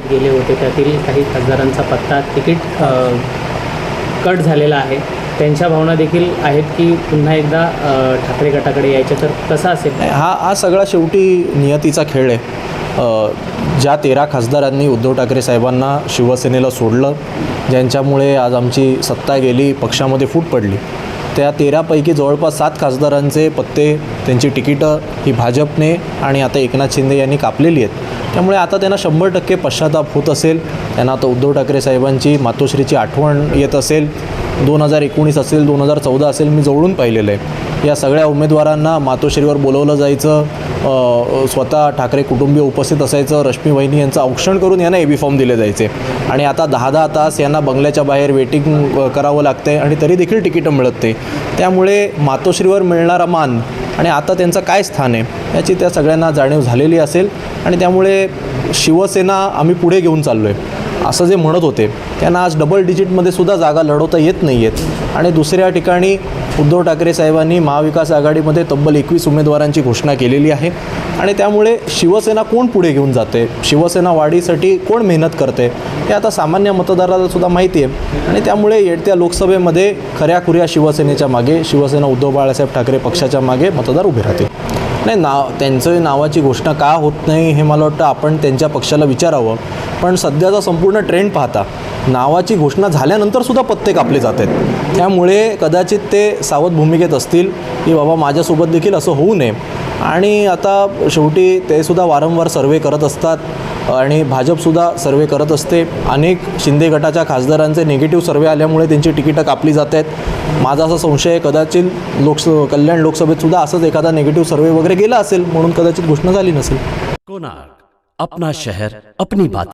होत गेले होते त्यातील काही खासदारांचा पत्ता तिकीट कट झालेला आहे. त्यांच्या भावना देखील आहेत की पुन्हा एकदा ठाकरे गटाकडे यायचे, तर कसं असेल? हा सगळा शेवटी नियतीचा खेळ आहे. ज्या 13 खासदारांनी उद्धव ठाकरे साहेबांना शिवसेनेला सोडलं, ज्यांच्यामुळे आज आमची सत्ता गेली, पक्षामध्ये फूट पडली, त्या 13पैकी जवळपास 7 खासदारांचे पत्ते, त्यांची तिकीटं ही भाजपने आणि आता एकनाथ शिंदे यांनी कापलेली आहेत. त्यामुळे आता त्यांना 100% पश्चाताप होत असेल. त्यांना आता उद्धव ठाकरे साहेबांची मातोश्रीची आठवण येत असेल. 2019 असेल, 2014 असेल, मी जवळून पाहिलेलं आहे. या सगळ्या उमेदवारांना मातोश्रीवर बोलवलं जायचं, स्वतः ठाकरे कुटुंबीय उपस्थित असायचं, रश्मी वहिनी यांचं औक्षण करून यांना एबी फॉर्म दिले जायचे आणि आता 10-10 तास यांना बंगल्याच्या बाहेर वेटिंग करावं लागतं आहे आणि तरी देखील तिकीटं मिळत नाही. त्यामुळे मातोश्रीवर मिळणारा मान आणि आता त्यांचं काय स्थान आहे याची त्या सगळ्यांना जाणीव झालेली असेल आणि त्यामुळे शिवसेना आम्ही पुढे घेऊन चाललो आहे असं जे म्हणत होते त्यांना आज डबल डिजिटमध्ये सुद्धा जागा लढवता येत नाही आहेत. आणि दुसऱ्या ठिकाणी उद्धव ठाकरे साहेबांनी महाविकास आघाडीमध्ये तब्बल 21 उमेदवारांची घोषणा केलेली आहे आणि त्यामुळे शिवसेना कोण पुढे घेऊन जाते, शिवसेना वाढीसाठी कोण मेहनत करते हे आता सामान्य मतदाराला सुद्धा माहिती आहे. आणि त्यामुळे येत्या लोकसभेमध्ये खऱ्याखुऱ्या शिवसेनेच्या मागे, शिवसेना उद्धव बाळासाहेब ठाकरे पक्षाच्या मागे मतदार उभे राहतील. नाही, त्यांचं नावाची घोषणा का होत नाही हे मला वाटतं आपण त्यांच्या पक्षाला विचारावं. पण सध्याचा संपूर्ण ट्रेंड पाहता नावाची घोषणा झाल्यानंतरसुद्धा पत्ते कापले जात आहेत. त्यामुळे कदाचित ते सावध भूमिकेत असतील की बाबा माझ्यासोबत देखील असं होऊ नये. आणि आता शेवटी ते सुद्धा वारंवार सर्वे करत असतात आणि भाजपसुद्धा सर्वे करत असते. अनेक शिंदे गटाच्या खासदारांचे निगेटिव्ह सर्वे आल्यामुळे त्यांची तिकीटं कापली जात आहेत. माझा असा संशय आहे कदाचित कल्याण लोकसभेतसुद्धा असंच एखादा निगेटिव्ह सर्वे वगैरे गेला असेल म्हणून कदाचित घोषणा झाली नसेल. कोणार्क, अपना शहर, अपनी बात.